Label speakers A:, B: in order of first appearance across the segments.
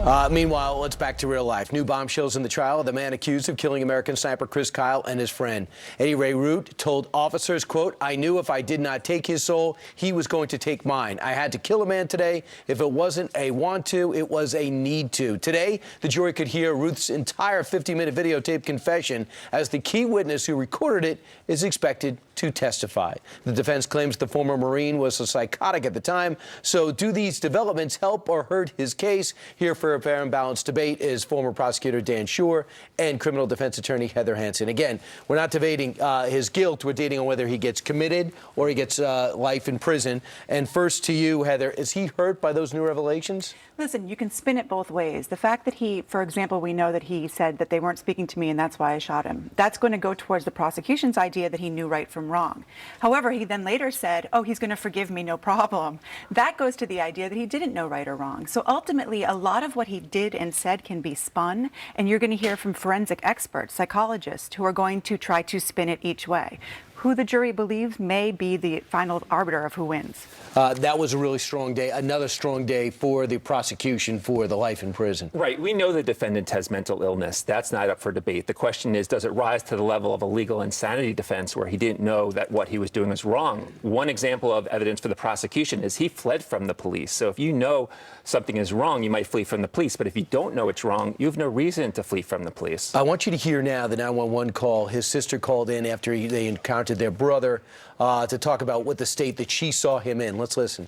A: Meanwhile, it's back to real life. New bombshells in the trial of the man accused of killing American sniper Chris Kyle and his friend. Eddie Ray Root told officers, quote, "I knew if I did not take his soul, he was going to take mine. I had to kill a man today. If it wasn't a want to, it was a need to." Today, the jury could hear Ruth's entire 50-minute videotape confession as the key witness who recorded it is expected to testify. The defense claims the former Marine was a psychotic at the time. So do these developments help or hurt his case? Here for a fair and balanced debate is former prosecutor Dan Schorr and criminal defense attorney Heather Hansen. Again, we're not debating his guilt. We're debating on whether he gets committed or he gets life in prison. And first to you, Heather, is he hurt by those new revelations?
B: Listen, you can spin it both ways. The fact that he, for example, we know that he said that they weren't speaking to me and that's why I shot him. That's going to go towards the prosecution's idea that he knew right from wrong. However, he then later said, oh, he's going to forgive me, no problem. That goes to the idea that he didn't know right or wrong. So ultimately, a lot of what he did and said can be spun, and you're going to hear from forensic experts, psychologists, who are going to try to spin it each way. Who the jury believes may be the final arbiter of who wins.
A: That was a really strong day, another strong day for the prosecution for the life in prison.
C: Right. We know the defendant has mental illness. That's not up for debate. The question is, does it rise to the level of a legal insanity defense where he didn't know that what he was doing was wrong? One example of evidence for the prosecution is he fled from the police. So if you know something is wrong, you might flee from the police. But if you don't know it's wrong, you have no reason to flee from the police.
A: I want you to hear now the 911 call. His sister called in after they encountered their brother to talk about what the state that she saw him in. Let's listen.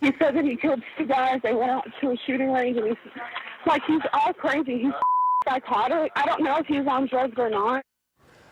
D: He said that he killed 2 guys. They went out to a shooting range, and he's all crazy. He's psychotic. I don't know if he's on drugs or not.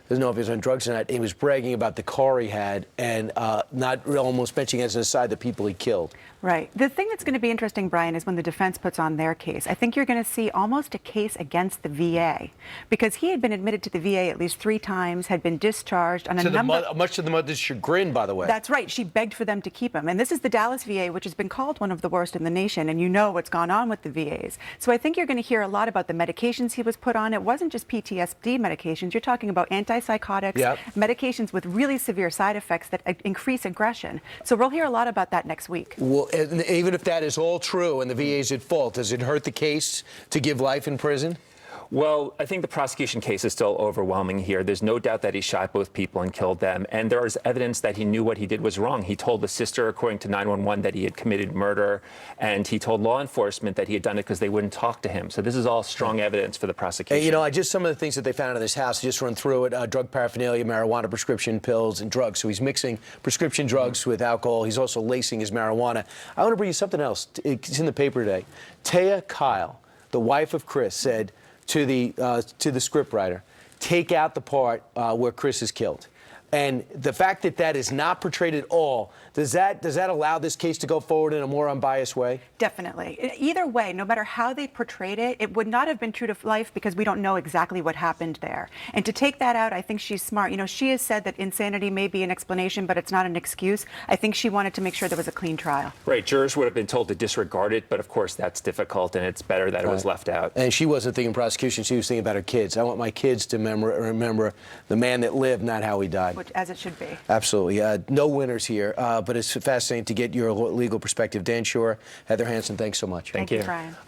A: Doesn't know if he was on drugs or not. He was bragging about the car he had and not almost mentioning as an aside the people he killed.
B: Right. The thing that's going to be interesting, Brian, is when the defense puts on their case. I think you're going to see almost a case against the VA, because he had been admitted to the VA at least 3 times, had been discharged on a number.
A: Much to the mother's chagrin, by the way.
B: That's right. She begged for them to keep him. And this is the Dallas VA, which has been called one of the worst in the nation. And you know what's gone on with the VAs. So I think you're going to hear a lot about the medications he was put on. It wasn't just PTSD medications. You're talking about antipsychotics, medications with really severe side effects that increase aggression. So we'll hear a lot about that next week.
A: Well, even if that is all true and the VA's at fault, does it hurt the case to give life in prison?
C: Well, I think the prosecution case is still overwhelming here. There's no doubt that he shot both people and killed them. And there is evidence that he knew what he did was wrong. He told the sister, according to 911, that he had committed murder. And he told law enforcement that he had done it because they wouldn't talk to him. So this is all strong evidence for the prosecution.
A: You know, some of the things that they found in this house, just run through it, drug paraphernalia, marijuana, prescription pills, and drugs. So he's mixing prescription drugs with alcohol. He's also lacing his marijuana. I want to bring you something else. It's in the paper today. Taya Kyle, the wife of Chris, said to the scriptwriter, take out the part where Chris is killed. And the fact that that is not portrayed at all, does that allow this case to go forward in a more unbiased way?
B: Definitely. Either way, no matter how they portrayed it, it would not have been true to life because we don't know exactly what happened there. And to take that out, I think she's smart. You know, she has said that insanity may be an explanation, but it's not an excuse. I think she wanted to make sure there was a clean trial.
C: Right. Jurors would have been told to disregard it, but of course that's difficult, and it's better that it was left out.
A: And she wasn't thinking prosecution. She was thinking about her kids. I want my kids to remember the man that lived, not how he died.
B: Which, as it should be.
A: Absolutely. No winners here, but it's fascinating to get your legal perspective. Dan Schorr, Heather Hansen, thanks so much.
B: Thank you, Brian.